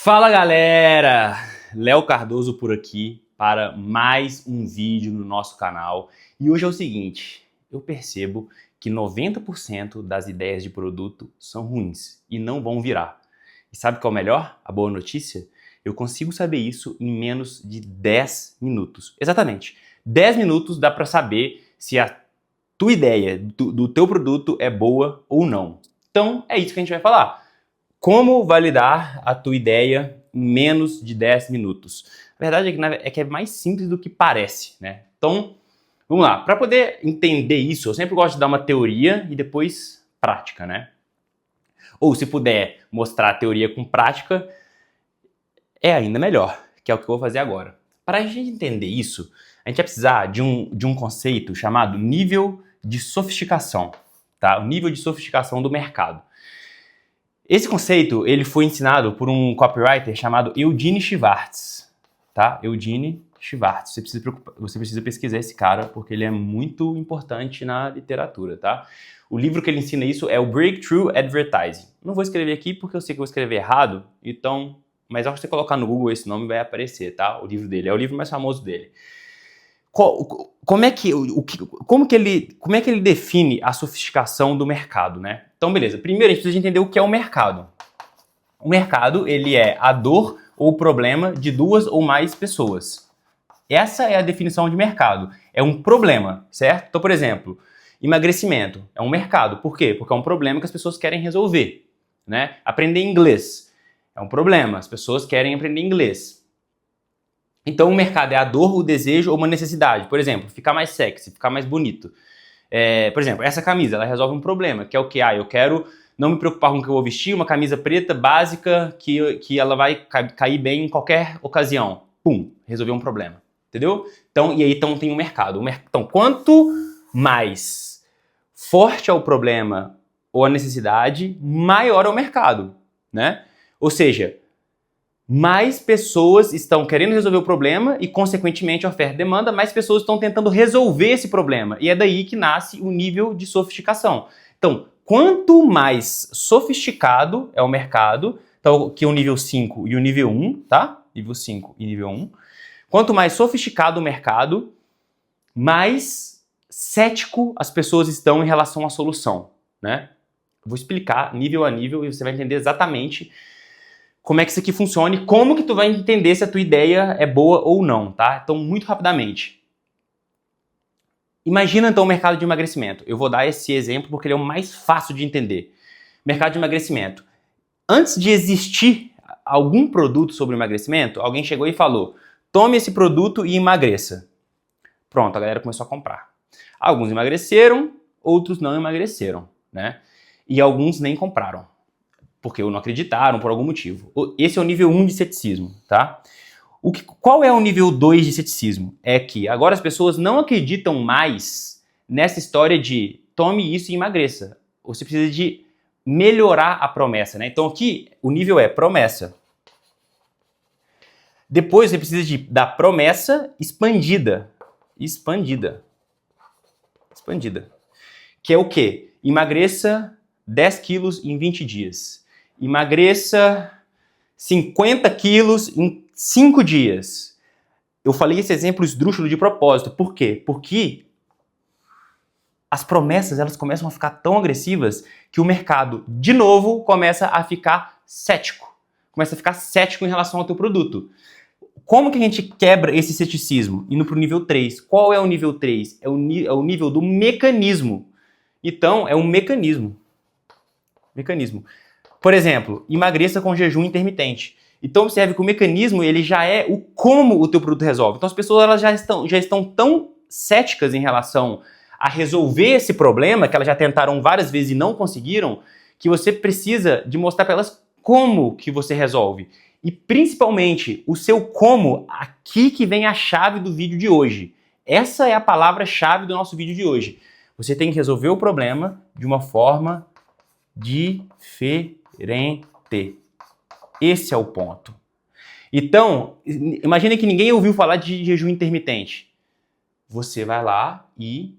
Fala galera, Léo Cardoso por aqui para mais um vídeo no nosso canal. E hoje é o seguinte, eu percebo que 90% das ideias de produto são ruins e não vão virar. E sabe qual é o melhor? A boa notícia? Eu consigo saber isso em menos de 10 minutos. Exatamente, 10 minutos dá para saber se a tua ideia do teu produto é boa ou não. Então é isso que a gente vai falar. Como validar a tua ideia em menos de 10 minutos? A verdade é que é mais simples do que parece, né? Então, vamos lá. Para poder entender isso, eu sempre gosto de dar uma teoria e depois prática, né? Ou se puder mostrar a teoria com prática, é ainda melhor, que é o que eu vou fazer agora. Para a gente entender isso, a gente vai precisar de um conceito chamado nível de sofisticação, tá? O nível de sofisticação do mercado. Esse conceito ele foi ensinado por um copywriter chamado Eugene Schwartz, tá? Eugene Schwartz. Você precisa pesquisar esse cara porque ele é muito importante na literatura, tá? O livro que ele ensina isso é o Breakthrough Advertising. Não vou escrever aqui porque eu sei que eu vou escrever errado, então, mas ao você colocar no Google esse nome vai aparecer, tá? O livro dele é o livro mais famoso dele. Como é que ele define a sofisticação do mercado, né? Então, beleza. Primeiro, a gente precisa entender o que é o mercado. O mercado, ele é a dor ou problema de duas ou mais pessoas. Essa é a definição de mercado. É um problema, certo? Então, por exemplo, emagrecimento é um mercado. Por quê? Porque é um problema que as pessoas querem resolver, né? Aprender inglês é um problema. As pessoas querem aprender inglês. Então o mercado é a dor, o desejo ou uma necessidade. Por exemplo, ficar mais sexy, ficar mais bonito. Por exemplo, essa camisa, ela resolve um problema, que é o que? Eu quero não me preocupar com o que eu vou vestir, uma camisa preta básica que ela vai cair bem em qualquer ocasião. Pum, resolveu um problema. Entendeu? Então tem um mercado. Então, quanto mais forte é o problema ou a necessidade, maior é o mercado, né? Ou seja, mais pessoas estão querendo resolver o problema e, consequentemente, oferta e demanda, mais pessoas estão tentando resolver esse problema. E é daí que nasce o nível de sofisticação. Então, quanto mais sofisticado é o mercado, então, que é o nível 5 e o nível 1, tá? Nível 5 e nível 1. Quanto mais sofisticado o mercado, mais cético as pessoas estão em relação à solução, né? Vou explicar nível a nível e você vai entender exatamente como é que isso aqui funciona e como que tu vai entender se a tua ideia é boa ou não, tá? Então, muito rapidamente. Imagina, então, o mercado de emagrecimento. Eu vou dar esse exemplo porque ele é o mais fácil de entender. Mercado de emagrecimento. Antes de existir algum produto sobre emagrecimento, alguém chegou e falou, tome esse produto e emagreça. Pronto, a galera começou a comprar. Alguns emagreceram, outros não emagreceram, né? E alguns nem compraram, porque não acreditaram por algum motivo. Esse é o nível 1 de ceticismo, tá? Qual é o nível 2 de ceticismo? É que agora as pessoas não acreditam mais nessa história de tome isso e emagreça. Você precisa de melhorar a promessa, né? Então aqui o nível é promessa. Depois você precisa da promessa expandida. Expandida. Que é o quê? Emagreça 10 quilos em 20 dias. Emagreça 50 quilos em 5 dias. Eu falei esse exemplo esdrúxulo de propósito. Por quê? Porque as promessas elas começam a ficar tão agressivas que o mercado, de novo, começa a ficar cético. Começa a ficar cético em relação ao teu produto. Como que a gente quebra esse ceticismo? Indo para o nível 3. Qual é o nível 3? É o nível do mecanismo. Então, é um mecanismo. Por exemplo, emagreça com jejum intermitente. Então observe que o mecanismo ele já é o como o teu produto resolve. Então as pessoas elas já estão tão céticas em relação a resolver esse problema, que elas já tentaram várias vezes e não conseguiram, que você precisa de mostrar para elas como que você resolve. E principalmente o seu como, aqui que vem a chave do vídeo de hoje. Essa é a palavra-chave do nosso vídeo de hoje. Você tem que resolver o problema de uma forma diferente. Esse é o ponto. Então, imagine que ninguém ouviu falar de jejum intermitente. Você vai lá e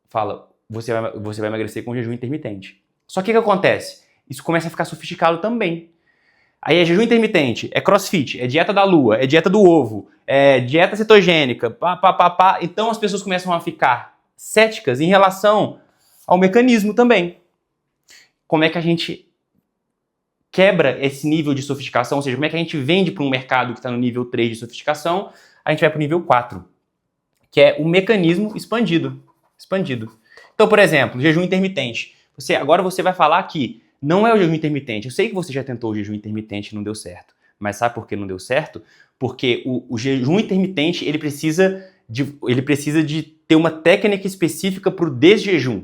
fala, você vai emagrecer com jejum intermitente. Só que o que acontece? Isso começa a ficar sofisticado também. Aí é jejum intermitente, é crossfit, é dieta da lua, é dieta do ovo, é dieta cetogênica, pá. Então as pessoas começam a ficar céticas em relação ao mecanismo também. Como é que a gente quebra esse nível de sofisticação, ou seja, como é que a gente vende para um mercado que está no nível 3 de sofisticação, a gente vai para o nível 4, que é o mecanismo expandido. Então, por exemplo, jejum intermitente. Agora você vai falar que não é o jejum intermitente. Eu sei que você já tentou o jejum intermitente e não deu certo. Mas sabe por que não deu certo? Porque o jejum intermitente ele precisa de ter uma técnica específica para o desjejum.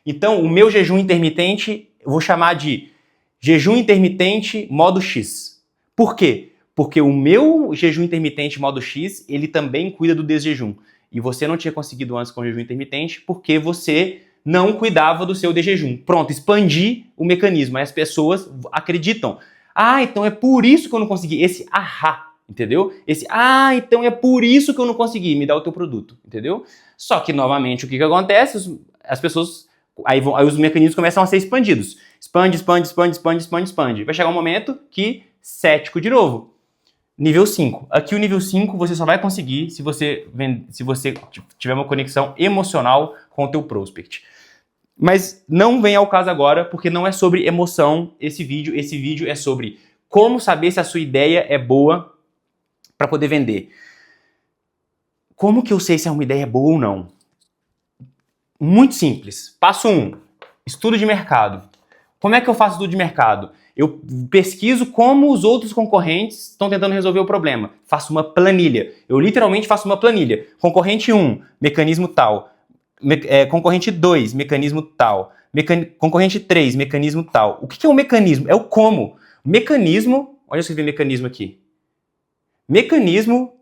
Então, o meu jejum intermitente, eu vou chamar de jejum intermitente modo X. Por quê? Porque o meu jejum intermitente modo X, ele também cuida do desjejum. E você não tinha conseguido antes com o jejum intermitente porque você não cuidava do seu desjejum. Pronto, expandi o mecanismo. Aí as pessoas acreditam. Ah, então é por isso que eu não consegui. Esse ahá, entendeu? Então é por isso que eu não consegui me dar o teu produto, entendeu? Só que, novamente, o que acontece? As pessoas... Aí os mecanismos começam a ser expandidos. Expande. Vai chegar um momento que cético de novo. Nível 5. Aqui o nível 5 você só vai conseguir se você tiver uma conexão emocional com o teu prospect. Mas não vem ao caso agora, porque não é sobre emoção esse vídeo. Esse vídeo é sobre como saber se a sua ideia é boa para poder vender. Como que eu sei se é uma ideia boa ou não? Muito simples. Passo 1. Estudo de mercado. Como é que eu faço estudo de mercado? Eu pesquiso como os outros concorrentes estão tentando resolver o problema. Faço uma planilha. Eu literalmente faço uma planilha. Concorrente 1, mecanismo tal. Concorrente 2, mecanismo tal. Concorrente 3, mecanismo tal. O que é o mecanismo? É o como. Mecanismo, olha eu escrevi mecanismo aqui. Mecanismo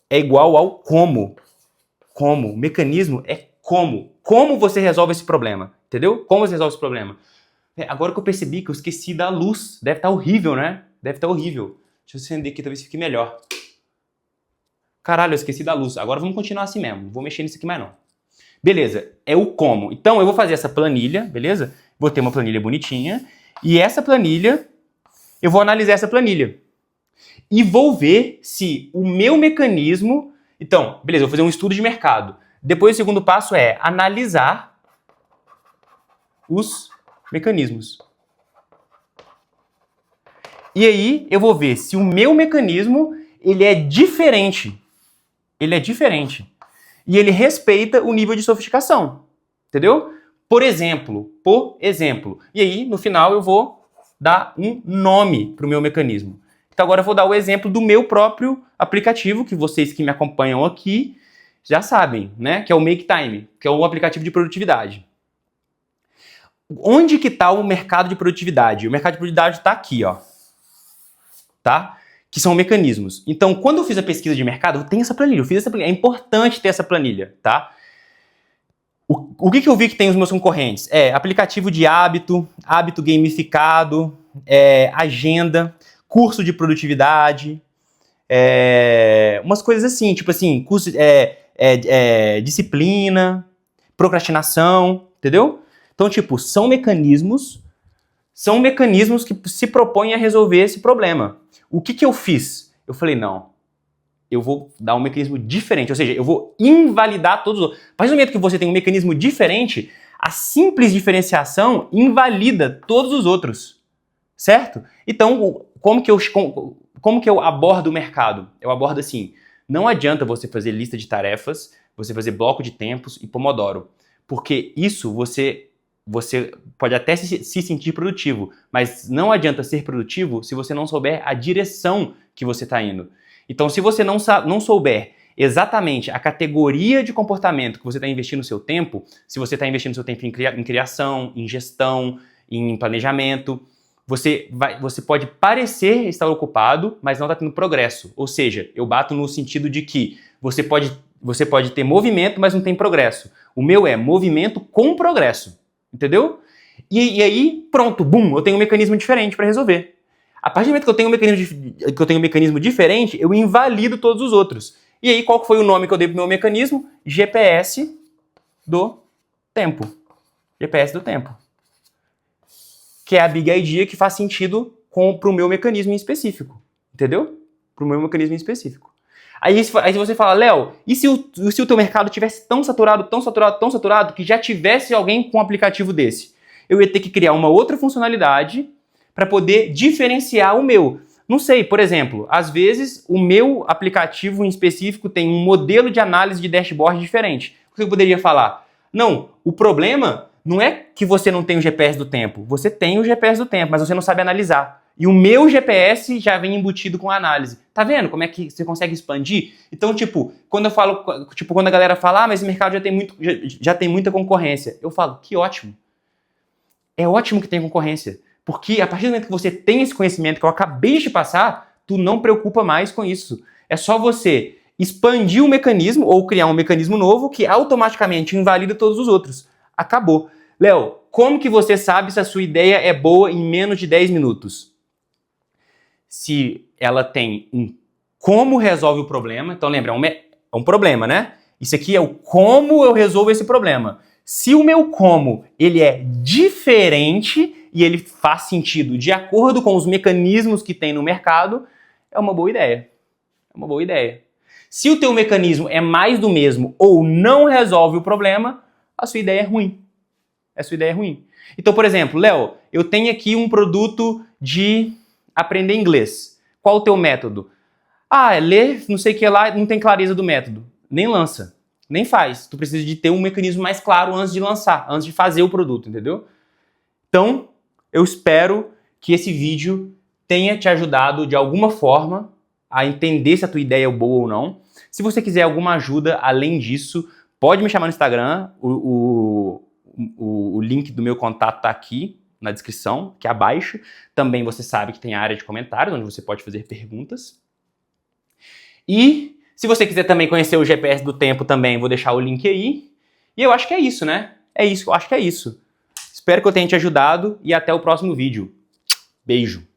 é igual ao como. Como. Mecanismo é como. Como você resolve esse problema. Entendeu? Como você resolve esse problema. Agora que eu percebi que eu esqueci da luz. Deve estar horrível, né? Deve estar horrível. Deixa eu acender aqui, talvez fique melhor. Caralho, eu esqueci da luz. Agora vamos continuar assim mesmo. Não vou mexer nisso aqui mais não. Beleza, é o como. Então eu vou fazer essa planilha, beleza? Vou ter uma planilha bonitinha. E essa planilha, eu vou analisar essa planilha. E vou ver se o meu mecanismo... Então, beleza, eu vou fazer um estudo de mercado. Depois o segundo passo é analisar os mecanismos. E aí eu vou ver se o meu mecanismo ele é diferente. Ele é diferente. E ele respeita o nível de sofisticação. Entendeu? Por exemplo. E aí, no final, eu vou dar um nome para o meu mecanismo. Então agora eu vou dar o exemplo do meu próprio aplicativo, que vocês que me acompanham aqui já sabem, né? Que é o MakeTime, que é um aplicativo de produtividade. Onde que está o mercado de produtividade? O mercado de produtividade está aqui, ó. Tá? Que são mecanismos. Então, quando eu fiz a pesquisa de mercado, eu tenho essa planilha, eu fiz essa planilha. É importante ter essa planilha, tá? O que eu vi que tem os meus concorrentes? Aplicativo de hábito gamificado, agenda, curso de produtividade, umas coisas assim, tipo assim, curso, disciplina, procrastinação, entendeu? Então, tipo, são mecanismos que se propõem a resolver esse problema. O que eu fiz? Eu falei, não, eu vou dar um mecanismo diferente, ou seja, eu vou invalidar todos os outros. A partir do momento que você tem um mecanismo diferente, a simples diferenciação invalida todos os outros, certo? Então, como que eu abordo o mercado? Eu abordo assim, não adianta você fazer lista de tarefas, você fazer bloco de tempos e Pomodoro, porque isso você pode até se sentir produtivo, mas não adianta ser produtivo se você não souber a direção que você está indo. Então, se você não souber exatamente a categoria de comportamento que você está investindo no seu tempo, se você está investindo seu tempo em criação, em gestão, em planejamento, você pode parecer estar ocupado, mas não está tendo progresso. Ou seja, eu bato no sentido de que você pode ter movimento, mas não tem progresso. O meu é movimento com progresso. Entendeu? E aí, pronto, bum, eu tenho um mecanismo diferente para resolver. A partir do momento que eu tenho um mecanismo diferente, eu invalido todos os outros. E aí, qual foi o nome que eu dei pro meu mecanismo? GPS do tempo. GPS do tempo. Que é a big idea que faz sentido para o meu mecanismo em específico, entendeu? Para o meu mecanismo em específico. Aí você fala, Léo, e se o teu mercado tivesse tão saturado, tão saturado, tão saturado, que já tivesse alguém com um aplicativo desse? Eu ia ter que criar uma outra funcionalidade para poder diferenciar o meu. Não sei, por exemplo, às vezes o meu aplicativo em específico tem um modelo de análise de dashboard diferente. O que eu poderia falar? Não, o problema não é que você não tem o GPS do tempo. Você tem o GPS do tempo, mas você não sabe analisar. E o meu GPS já vem embutido com a análise. Tá vendo como é que você consegue expandir? Então, quando eu falo, quando a galera fala, mas esse mercado já tem muita concorrência, eu falo, que ótimo. É ótimo que tem concorrência. Porque a partir do momento que você tem esse conhecimento que eu acabei de passar, tu não preocupa mais com isso. É só você expandir um mecanismo ou criar um mecanismo novo que automaticamente invalida todos os outros. Acabou. Léo, como que você sabe se a sua ideia é boa em menos de 10 minutos? Se ela tem um como resolve o problema, então lembra, é um problema, né? Isso aqui é o como eu resolvo esse problema. Se o meu como ele é diferente e ele faz sentido de acordo com os mecanismos que tem no mercado, é uma boa ideia. É uma boa ideia. Se o teu mecanismo é mais do mesmo ou não resolve o problema, a sua ideia é ruim. A sua ideia é ruim. Então, por exemplo, Léo, eu tenho aqui um produto de aprender inglês. Qual o teu método? Ler, não sei o que lá, não tem clareza do método. Nem lança. Nem faz. Tu precisa de ter um mecanismo mais claro antes de lançar, antes de fazer o produto, entendeu? Então, eu espero que esse vídeo tenha te ajudado de alguma forma a entender se a tua ideia é boa ou não. Se você quiser alguma ajuda além disso, pode me chamar no Instagram. O link do meu contato está aqui na descrição, aqui abaixo. Também você sabe que tem a área de comentários, onde você pode fazer perguntas. E se você quiser também conhecer o GPS do tempo também, vou deixar o link aí. E eu acho que é isso, né? É isso, eu acho que é isso. Espero que eu tenha te ajudado e até o próximo vídeo. Beijo!